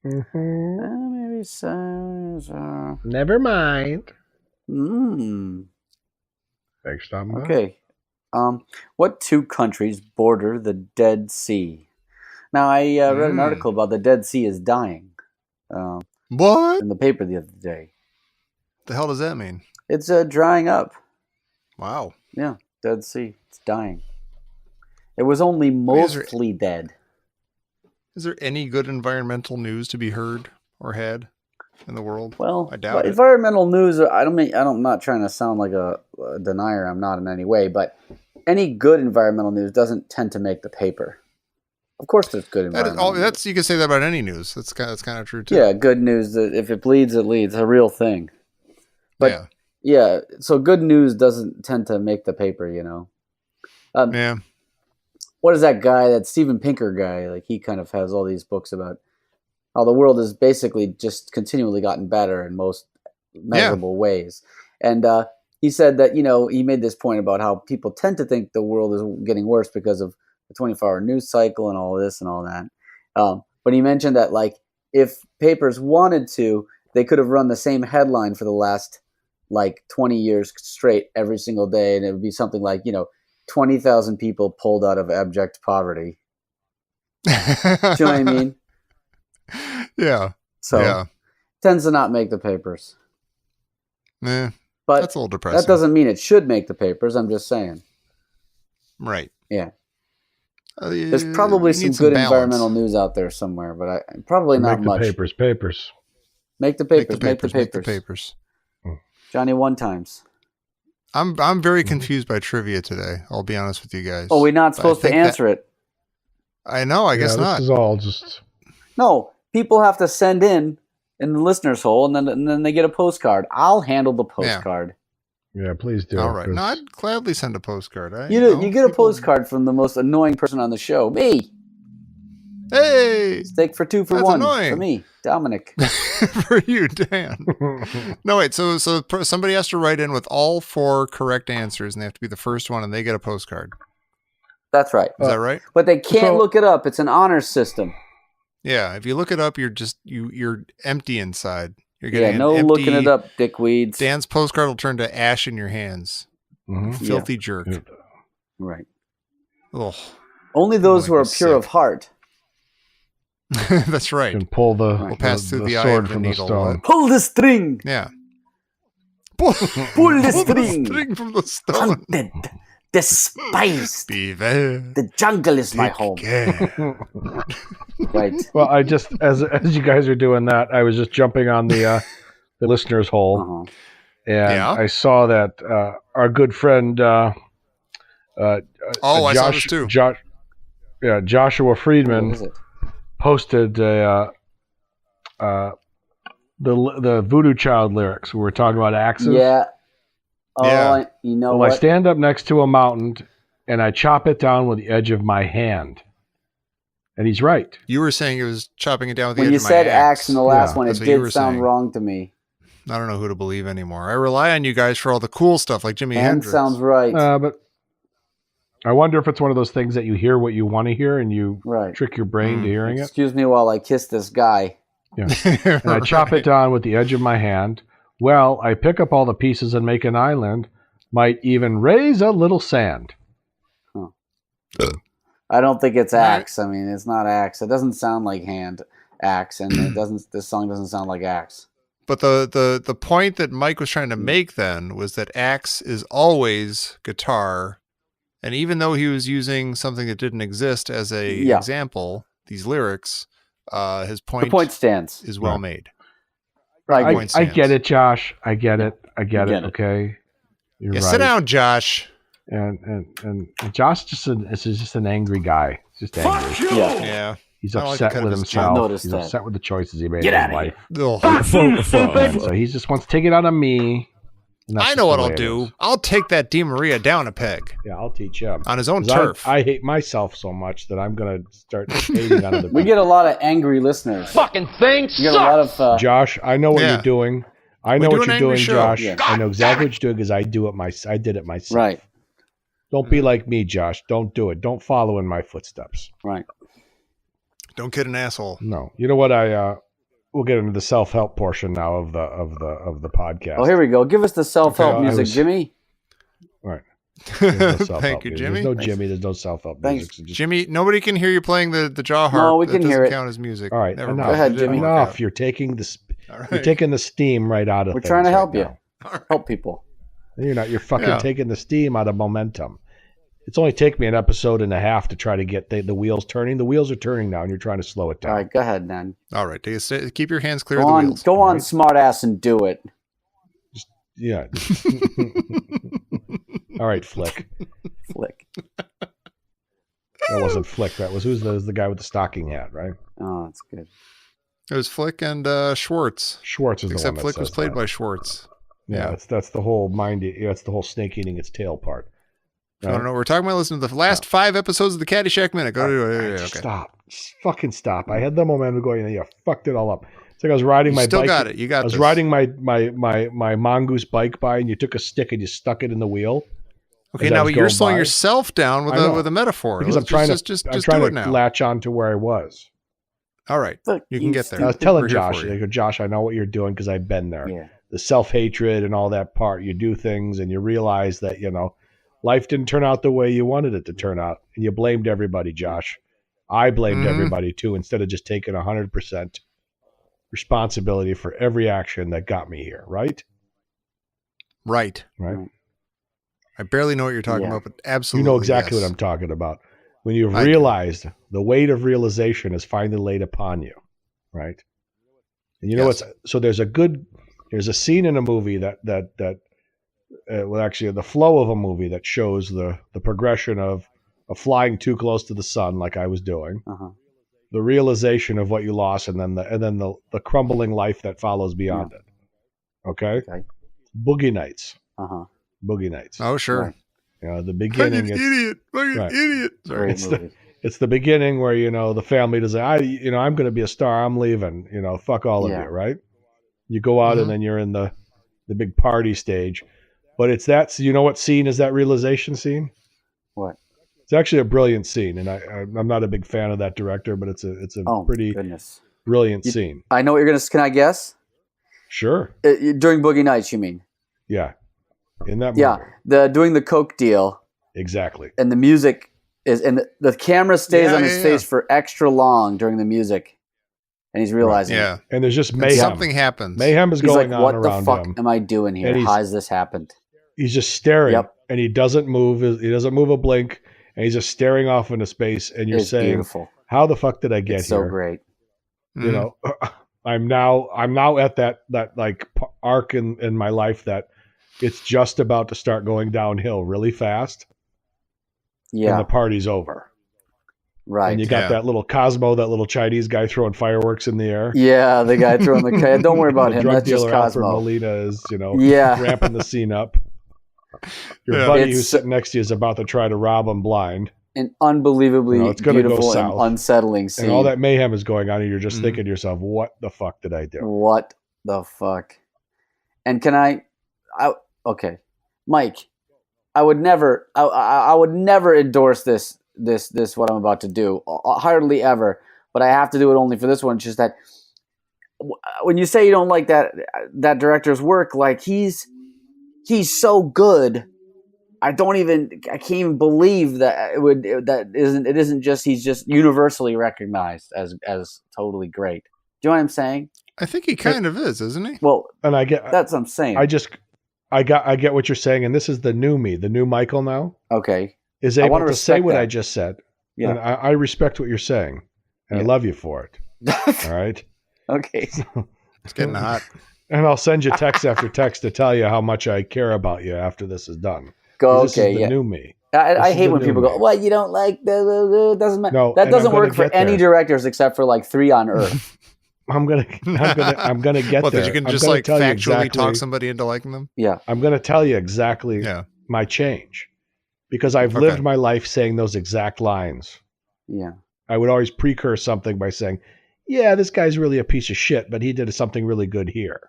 Maybe so. Never mind. Mm. Thanks, Tom. Okay. What 2 countries border the Dead Sea? Now, I read an article about the Dead Sea is dying What in the paper the other day. the hell does that mean? It's drying up. Wow. Yeah, Dead Sea. It's dying. It was only Is there- mostly dead. Is there any good environmental news to be heard or had in the world? Well, I doubt it. environmental news. I'm not trying to sound like a denier. I'm not in any way, but any good environmental news doesn't tend to make the paper. Of course, there's good That is, environmental. that's you can say that about any news. That's kind of true too. Yeah, good news. That if it bleeds, it leads. A real thing. But yeah. yeah, so good news doesn't tend to make the paper. You know. Yeah. What is that guy? That Steven Pinker guy? Like he kind of has all these books about how the world has basically just continually gotten better in most measurable ways. And he said that, he made this point about how people tend to think the world is getting worse because of the 24-hour news cycle and all this and all that. But he mentioned that, like, if papers wanted to, they could have run the same headline for the last, 20 years straight every single day. And it would be something like, 20,000 people pulled out of abject poverty. Do you know what I mean? Yeah. So yeah. tends to not make the papers. Eh, But that's a little depressing. that doesn't mean it should make the papers. I'm just saying. Right. Yeah. There's probably some good environmental news out there somewhere, but probably not much. Make the papers. Make the papers. Johnny one times. I'm very confused by trivia today. I'll be honest with you guys. Oh, we're not supposed to answer it. I know. I guess not. This is all just. No, people have to send in the listener's hole, and then they get a postcard. I'll handle the postcard. Yeah, please do. All right. No, I'd gladly send a postcard. You get a postcard from the most annoying person on the show, me. Hey, steak for 2 for 1 annoying. For me, Dominic. For you, Dan. No, wait. So somebody has to write in with all 4 correct answers, and they have to be the first one, and they get a postcard. That's right. Is that right? But they can't look it up. It's an honors system. Yeah, if you look it up, you're empty inside. You're getting no empty, looking it up, dickweeds. Dan's postcard will turn to ash in your hands. Filthy jerk. Right. Ugh. Only those who are pure of heart. That's right. Can pull we'll pass through the eye of the needle. Pull the string. Yeah. Pull the string. String from the stone. Hunted, despised. The jungle is my home. Right. Well, I just as you guys are doing that, I was just jumping on the listener's hole, and I saw that our good friend I saw this too. Joshua Friedman posted the Voodoo Child lyrics. We were talking about axes. Yeah. Oh, you know what? I stand up next to a mountain and I chop it down with the edge of my hand. And he's right. You were saying it was chopping it down with the edge of my When you said axe. axe in the last one, it did sound wrong to me. I don't know who to believe anymore. I rely on you guys for all the cool stuff like Jimi Hendrix. Sounds right. But I wonder if it's one of those things that you hear what you want to hear and you trick your brain to hearing it. Excuse me while I kiss this guy. Yeah. And I chop it down with the edge of my hand. Well, I pick up all the pieces and make an island. Might even raise a little sand. Huh. I don't think it's axe. I mean, it's not axe. It doesn't sound like axe, and this song doesn't sound like axe. But the point that Mike was trying to make then was that axe is always guitar, and even though he was using something that didn't exist as a example, these lyrics, his point, the point stands. Is well made. I get it, Josh. I get it. Okay, you're right. Sit down, Josh. And Josh is just an angry guy. He's just angry. Yeah. He's upset with himself. He's upset with the choices he made in his life. So he just wants to take it out on me. I know what I'll do. I'll take that DeMaria down a peg. Yeah, I'll teach him. On his own turf. I hate myself so much that I'm going to start hating on other people. We get a lot of angry listeners. Fucking things You get a lot of... Josh, I know what you're doing. I know what you're doing, Josh. Yeah. I know exactly what you're doing because I did it myself. Right. Don't be like me, Josh. Don't do it. Don't follow in my footsteps. Right. Don't get an asshole. No. You know what? We'll get into the self-help portion now of the podcast. Oh, here we go. Give us the self-help music, Jimmy. All right. Thank you, Jimmy. There's no Jimmy. There's no self-help music. So Jimmy, nobody can hear you playing the jaw harp. No, we can hear it. Count as music. All right. Never Enough. Go ahead, Jimmy. Enough. You're taking the steam right out of. We're trying to help you. Help people. You're not. You're fucking taking the steam out of momentum. It's only taken me an episode and a half to try to get the wheels turning. The wheels are turning now, and you're trying to slow it down. All right, go ahead, then. All right, keep your hands clear of the wheels. Go on, smart ass, and do it. Yeah. All right, Flick. Flick. That wasn't Flick. That was the guy with the stocking hat, right? Oh, that's good. It was Flick and Schwartz. Schwartz is the one. Except Flick was played by Schwartz. Yeah, that's the whole that's the whole snake eating its tail part. Right? I don't know. We're talking about listening to the last 5 episodes of the Caddyshack Minute. Go to it. Okay. Stop. Just fucking stop. I had the momentum going, and you fucked it all up. It's like I was riding my bike. Still got it. You got I was riding my mongoose bike by, and you took a stick and you stuck it in the wheel. Okay, now you're slowing yourself down with a metaphor. Because I'm trying to latch on to where I was. All right. You can get there. I was telling Josh, I go, Josh, I know what you're doing because I've been there. Yeah. The self-hatred and all that part. You do things and you realize that, life didn't turn out the way you wanted it to turn out. And you blamed everybody, Josh. I blamed everybody too, instead of just taking 100% responsibility for every action that got me here, right? Right. Right. I barely know what you're talking about, but absolutely. You know exactly what I'm talking about. when you've I do. realized the weight of realization is finally laid upon you, right? And you know Yes. so there's a scene in a movie that well, actually the flow of a movie that shows the progression of flying too close to the sun, like I was doing, Uh-huh. the realization of what you lost, and then the crumbling life that follows beyond it. Okay? Okay. Boogie Nights. Uh-huh. Boogie Nights. Oh, sure. Right. You know, the beginning. Fucking idiot. Fucking right. idiot. Sorry. Great movie. It's the beginning where, you know, the family does, I'm going to be a star. I'm leaving. You know, fuck all of Yeah. you, right? You go out and then you're in the big party stage. But it's that, you know what scene is that realization scene? What? It's actually a brilliant scene, and I'm not a big fan of that director, but it's a pretty goodness. brilliant scene. I know what you're gonna. Can I guess? Sure. During Boogie Nights, you mean? Yeah. In that movie. Yeah. Doing the coke deal, Exactly. and the music is, and the camera stays Yeah, on his yeah, face for extra long during the music, and he's realizing. Yeah. And there's just And mayhem. something happens. Mayhem is He's going like, on "What the around fuck him. am I doing here? And How has this happened?" He's just staring, Yep. and he doesn't move. He doesn't move a blink, and he's just staring off into space. And you're It's saying, beautiful. "How the fuck did I get It's here?" so great. You know, I'm now at that like arc in my life that it's just about to start going downhill really fast, and Yeah. the party's over. Right. And you got that little Cosmo, that little Chinese guy throwing fireworks in the air. Yeah, the guy throwing the kite. Don't worry about The him. drug That's just dealer Alfred Cosmo. Molina is, you know, Yeah. ramping the scene up. Your Yeah. buddy It's- who's sitting next to you is about to try to rob him blind. An unbelievably You know, it's gonna go beautiful and south. unsettling scene. And all that mayhem is going on, and you're just Mhm. thinking to yourself, what the fuck did I do? What the fuck? And can I okay, Mike, I would never endorse this what I'm about to do, hardly ever. But I have to do it only for this one. It's just that when you say you don't like that director's work, like he's so good. I can't even believe that it isn't just he's just universally recognized as totally great. Do you know what I'm saying? I think he kind of is, isn't he? Well, And I get that's what I'm saying. I get what you're saying, and this is the new me, the new Michael now, Okay. is I able wanna to say respect what that. I just said. Yeah. And I respect what you're saying. And I Yeah. love you for it. All right. Okay. It's getting hot. And I'll send you text after text to tell you how much I care about you after this is done. Go. 'Cause this Okay. is the Yeah. new me. I This is hate the when new people me. go, "Well, you don't like the doesn't matter." No, That and doesn't I'm gonna work for get any there. directors except for like 3 on Earth. I'm gonna get Well, there. that you can I'm just gonna like tell you factually exactly- talk somebody into liking them. Yeah. I'm going to tell you exactly Yeah. my change, because I've Okay. lived my life saying those exact lines. Yeah. I would always precurse something by saying, "Yeah, this guy's really a piece of shit, but he did something really good here."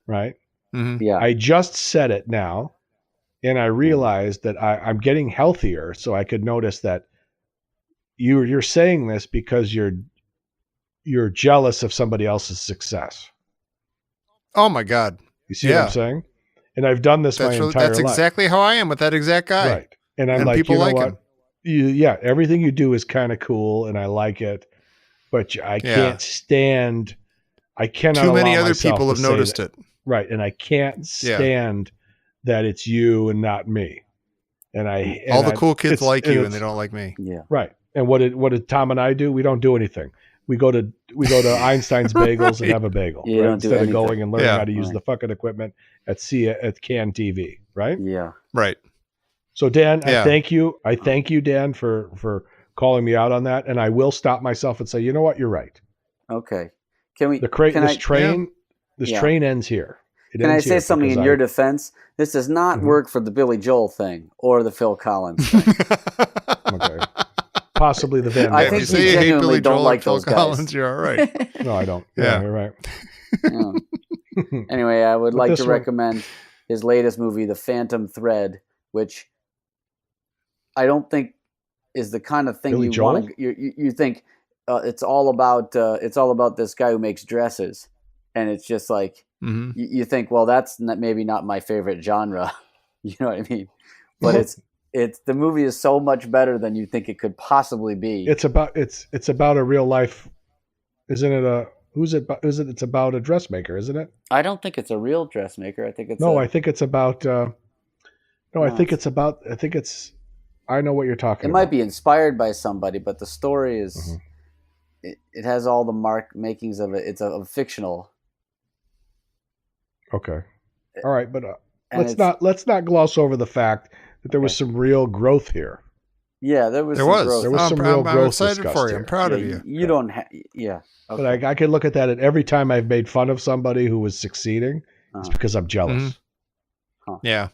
Right? Mm-hmm. Yeah. I just said it now, and I realized that I'm getting healthier, so I could notice that you're saying this because you're jealous of somebody else's success. Oh my God. You see what Yeah. I'm saying? And I've done this my entire That's life. exactly how I am with that exact guy. Right. And I'm And like, people you know like what? him. Yeah, everything you do is kind of cool, and I like it, but I can't stand. I cannot. Too many allow other myself people to have say noticed that. it. Right, and I can't stand that it's you and not me. And All the cool kids it's- like you, and it's- they don't like me. Yeah. Right. And what did Tom and I do? We don't do anything. We go to Einstein's Bagels and have a bagel, You right? don't do Instead of anything. going and learning Yeah. how to use Right. the fucking equipment at CAN TV, right? Yeah. Right. So Dan, Yeah. I thank you, Dan, for calling me out on that, and I will stop myself and say, you know what, you're right. Okay. Can we? This I- train Yeah. ends here. It Can I ends say here something because in your defense? This does not Mhm. work for the Billy Joel thing or the Phil Collins thing. Okay. Possibly the Van I If Damme. think you say you hate genuinely Billy don't Joel like and Phil those guys. Collins, you're all right. No, I don't. Yeah. Yeah, you're right. Yeah. Anyway, I would But like this to one- recommend his latest movie, The Phantom Thread, which I don't think is the kind of thing Billy you Joel? want to. You think it's all about this guy who makes dresses, and it's just like Mhm. you think, well, that's maybe not my favorite genre. You know what I mean? But it's the movie is so much better than you think it could possibly be. It's about a real life, isn't it? It's about a dressmaker, isn't it? I don't think it's a real dressmaker. I think it's No, I think it's about. No, I No, think it's about. I think it's. I know what you're talking It about. might be inspired by somebody, but the story is it has all the makings of it. It's a fictional. Okay. All right, but And let's not gloss over the fact that there was some real growth here. Yeah, there was There some was. growth. There was some I'm, real I'm growth excited discussed for you. here. I'm proud of Yeah, you. You don't have. Yeah. Okay. But I could look at that, and every time I've made fun of somebody who was succeeding, it's Uh-huh. because I'm jealous. Mhm. Yeah.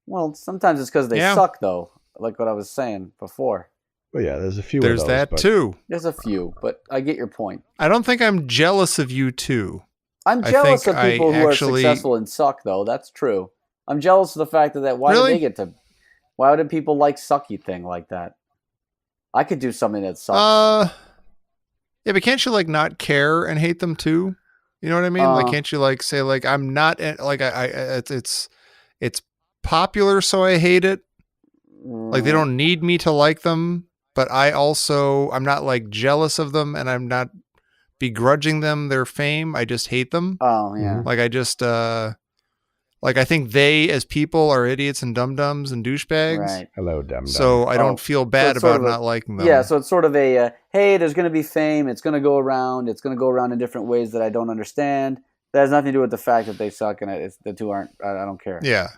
Well, sometimes it's because they suck, though. Like what I was saying before. But yeah, there's a few There's of those. that but too. There's a few, but I get your point. I don't think I'm jealous of you too. I'm I jealous think of people I who actually- are successful and suck, though. That's true. I'm jealous of the fact that why Really? did they get to? Why did people like sucky thing like that? I could do something that sucks. Yeah, but can't you like not care and hate them too? You know what I mean? Like, can't you like say like I'm not like it's popular, so I hate it. Like they don't need me to like them, but I'm not like jealous of them, and I'm not begrudging them their fame. I just hate them. Oh yeah. Like I just like I think they as people are idiots and dum-dums and douchebags. Right. Hello, dum-dum. So I don't feel bad about not liking them. Yeah, so it's sort of a hey, there's going to be fame. It's going to go around. It's going to go around in different ways that I don't understand. That has nothing to do with the fact that they suck, and the two aren't. I don't care. Yeah.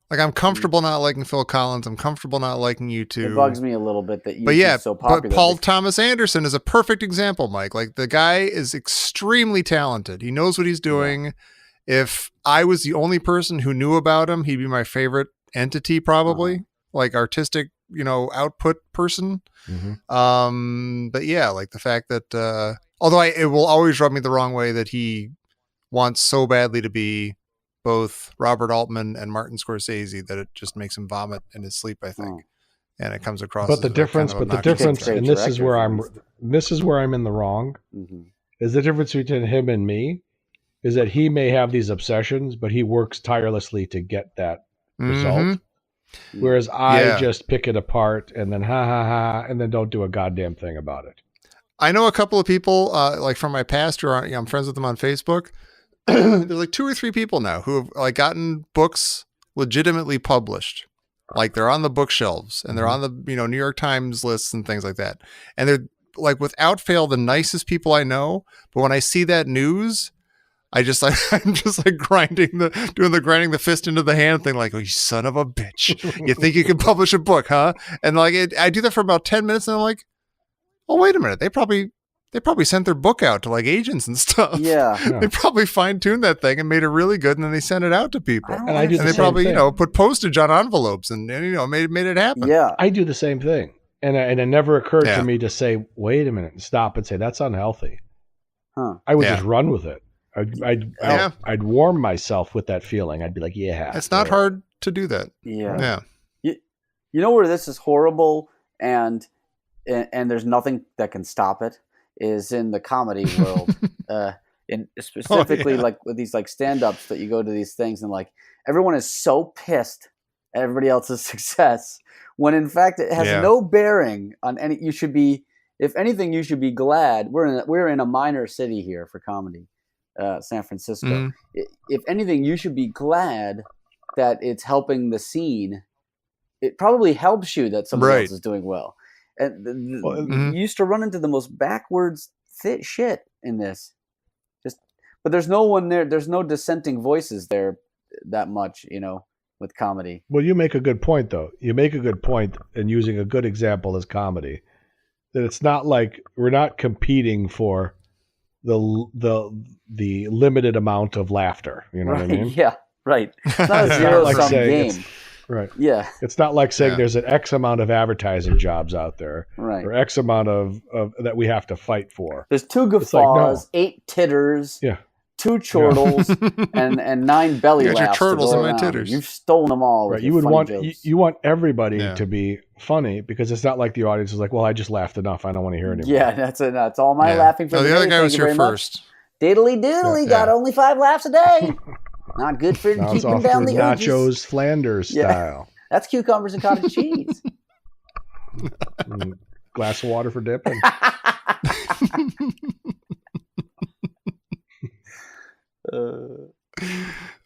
Like I'm comfortable not liking Phil Collins. I'm comfortable not liking you too. It bugs me a little bit that But yeah, so popular. but Paul Thomas Anderson is a perfect example, Mike. Like the guy is extremely talented. He knows what he's doing. Yeah. If I was the only person who knew about him, he'd be my favorite entity, probably like artistic, output person. Mm-hmm. But yeah, like the fact that, although it will always rub me the wrong way that he wants so badly to be both Robert Altman and Martin Scorsese that it just makes him vomit in his sleep, I think. And it comes across. But the difference, and this is where I'm in the wrong, is the difference between him and me is that he may have these obsessions, but he works tirelessly to get that result. Whereas I just pick it apart and then and then don't do a goddamn thing about it. I know a couple of people, like from my past, who are, I'm friends with them on Facebook. There's like 2 or 3 people now who have like gotten books legitimately published. Like they're on the bookshelves and they're on the, New York Times lists and things like that. And they're like without fail the nicest people I know. But when I see that news, I'm just like grinding the fist into the hand thing. Like, oh, you son of a bitch! You think you can publish a book, huh? And like, I do that for about 10 minutes, and I'm like, oh, wait a minute. They probably sent their book out to like agents and stuff. Yeah. They probably fine-tuned that thing and made it really good, and then they sent it out to people. And they probably put postage on envelopes and made it happen. Yeah, I do the same thing, and it never occurred to me to say, wait a minute, and stop and say that's unhealthy. I would just run with it. I'd warm myself with that feeling. I'd be like, yeah. It's not hard to do that. Yeah. You know where this is horrible and there's nothing that can stop it is in the comedy world. Specifically like with these like stand-ups that you go to these things and like everyone is so pissed at everybody else's success when in fact it has no bearing on any. You should be, if anything, you should be glad. We're in a minor city here for comedy. San Francisco. If anything, you should be glad that it's helping the scene. It probably helps you that somebody else is doing well. And you used to run into the most backwards shit in this. But there's no one there. There's no dissenting voices there that much, with comedy. Well, you make a good point, though. You make a good point in using a good example as comedy. That it's not like we're not competing for the limited amount of laughter. You know what I mean? Yeah, right. It's not a zero-sum game. Right. Yeah. It's not like saying there's an X amount of advertising jobs out there. Right. Or X amount of that we have to fight for. There's 2 guffaws, 8 titters, 2 chortles, and 9 belly laughs. Your chortles and my around. titters. You've stolen them all. Right. You would want everybody to be funny because it's not like the audience is like, well, I just laughed enough. I don't want to hear anymore. Yeah, that's all my laughing for the other guy was here first. Diddly diddly, got only 5 laughs a day. Not good for keeping down the urges. Nachos Flanders style. That's cucumbers and cottage cheese. Glass of water for dipping.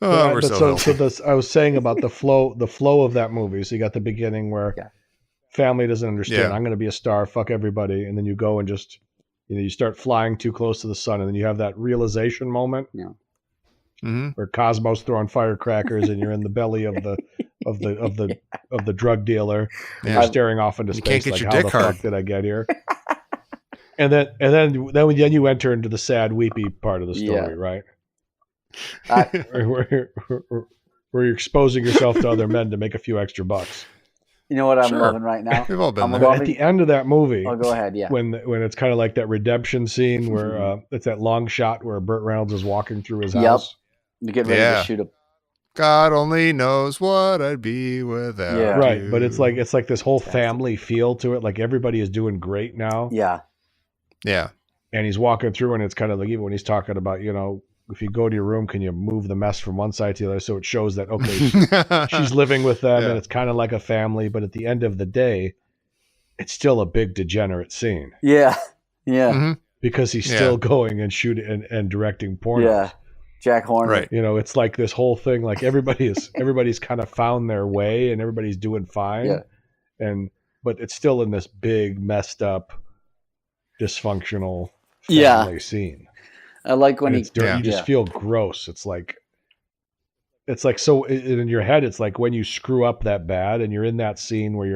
We're so I was saying about the flow of that movie. So you got the beginning where family doesn't understand. Yeah. I'm going to be a star, fuck everybody. And then you go and just, you start flying too close to the sun. And then you have that realization moment where Cosmo's throwing firecrackers and you're in the belly of the drug dealer. And you're staring off into space like, how the fuck did I get here? And then you enter into the sad, weepy part of the story, right? Where you're exposing yourself to other men to make a few extra bucks. You know what I'm loving right now? We've all been there. At the end of that movie, go ahead, yeah. When it's kind of like that redemption scene where it's that long shot where Burt Reynolds is walking through his house. You get ready to shoot a. God only knows what I'd be without you. Right, but it's like this whole family feel to it. Like everybody is doing great now. Yeah. Yeah. And he's walking through, and it's kind of like even when he's talking about, if you go to your room, can you move the mess from one side to the other? So it shows that, okay, she's living with them and it's kind of like a family, but at the end of the day, it's still a big degenerate scene. Yeah. Yeah. Mm-hmm. Because he's still going and shooting and directing pornos. Yeah. Jack Horner. Right. It's like this whole thing, like everybody's kind of found their way and everybody's doing fine. Yeah. But it's still in this big, messed up, dysfunctional family scene. I like when you just feel gross. It's like so in your head. It's like when you screw up that bad, and you're in that scene where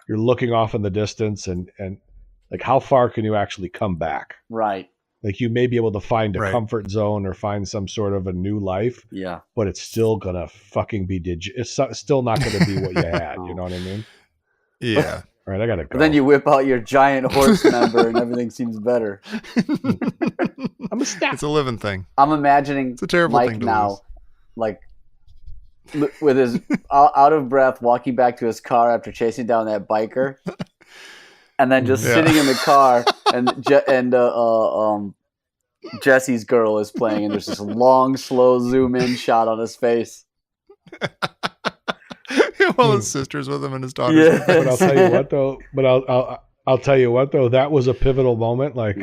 you're looking off in the distance, and like how far can you actually come back? Right. Like you may be able to find a comfort zone or find some sort of a new life. Yeah. But it's still gonna fucking be it's still not gonna be what you had. You know what I mean? Yeah. All right, I gotta go. But then you whip out your giant horse member and everything seems better. It's a living thing. I'm imagining it's a terrible Mike thing to now, lose. like with his out of breath, walking back to his car after chasing down that biker, and then just sitting in the car, and Jesse's girl is playing, and there's this long, slow zoom in shot on his face. Well, his sister's with him and his daughter's with him. But I'll tell you what though. I'll tell you what though. That was a pivotal moment. Like,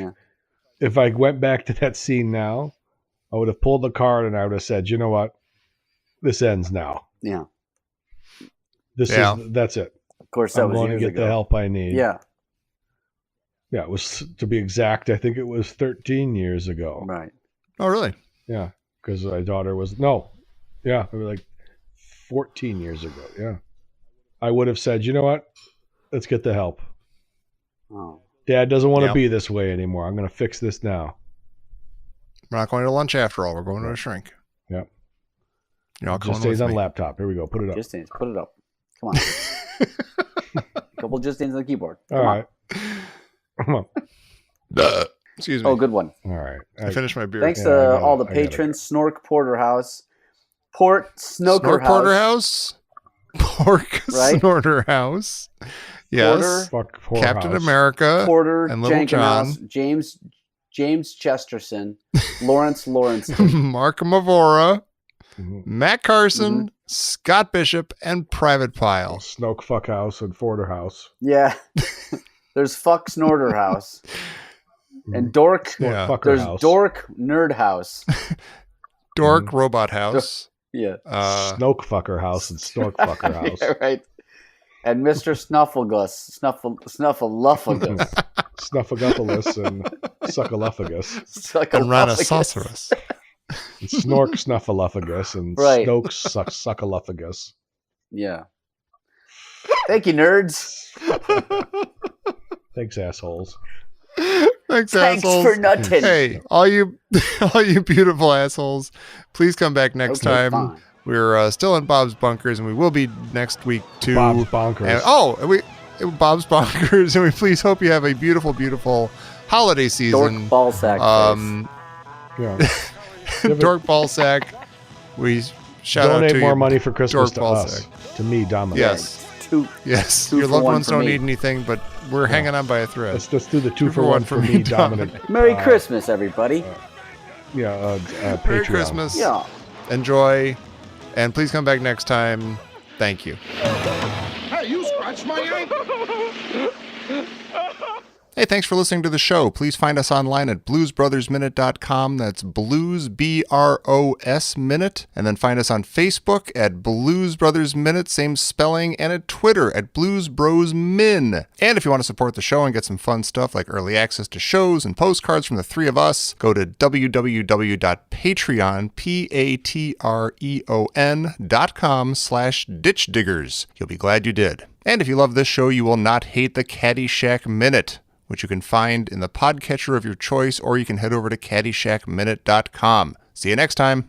if I went back to that scene now, I would have pulled the card and I would have said, "You know what? This ends now. Yeah. That's it. Of course, I'm going to get the help I need." Yeah. Yeah, it was, to be exact, I think it was 13 years ago. Right. Oh, really? Yeah, because my daughter was it was like 14 years ago. Yeah. I would have said, you know what? Let's get the help. Oh. Dad doesn't want to be this way anymore. I'm going to fix this now. We're not going to lunch after all. We're going to a shrink. Yep. You're all just stays on laptop. Here we go. Put it up. Just stays. Put it up. Come on. Couple just stays on the keyboard. All right. Come on. Excuse me. Oh, good one. All right. I finished my beer. Thanks to all the patrons. Snork Porterhouse. Snorker Porterhouse. Pork Snorter House. Yes. Porter, Captain America. Porter and Little John. James Chesterton. Lawrence Mark Mavora. Matt Carson. Scott Bishop and Private Pile. Snoke Fuck House and Forder House. Yeah. There's Fuck Snorter House. And Dork. There's house. Dork Nerd House. Dork Robot House. Yeah. Snoke Fucker House and Snork Fucker House. Yeah, right. And Mr. Snufflegus. Snuffleupagus. Snuffleupagus and Suckaluphagus. And Rhinoceros. And Snork Snuffleupagus and Snoke Suckaluphagus. Yeah. Thank you, nerds. Thanks, assholes. Thanks, assholes. For nothing. Hey, all you beautiful assholes, please come back next time. Fine. We're still in Bob's Bunkers, and we will be next week too. Bob's Bonkers. And, Bob's Bunkers, and we please hope you have a beautiful, beautiful holiday season. Dork ballsack. Dork ballsack. We shout Donate out to more you, money for Christmas Dork to ballsack. us. To me, Dominic. Yes. Two Your loved ones don't me. need anything, but we're hanging on by a thread. Let's do the 2 for 1 for me, Dominic. Merry Christmas, everybody. Merry Patreon. Christmas. Yeah. Enjoy, and please come back next time. Thank you. Hey, you scratched my ankle. Hey, thanks for listening to the show. Please find us online at bluesbrothersminute.com. That's Blues, B-R-O-S Minute. And then find us on Facebook at Blues Brothers Minute, same spelling, and at Twitter at Blues Bros Min. And if you want to support the show and get some fun stuff like early access to shows and postcards from the three of us, go to www.patreon.com/ditchdiggers. You'll be glad you did. And if you love this show, you will not hate the Caddyshack Minute, which you can find in the podcatcher of your choice, or you can head over to caddyshackminute.com. See you next time.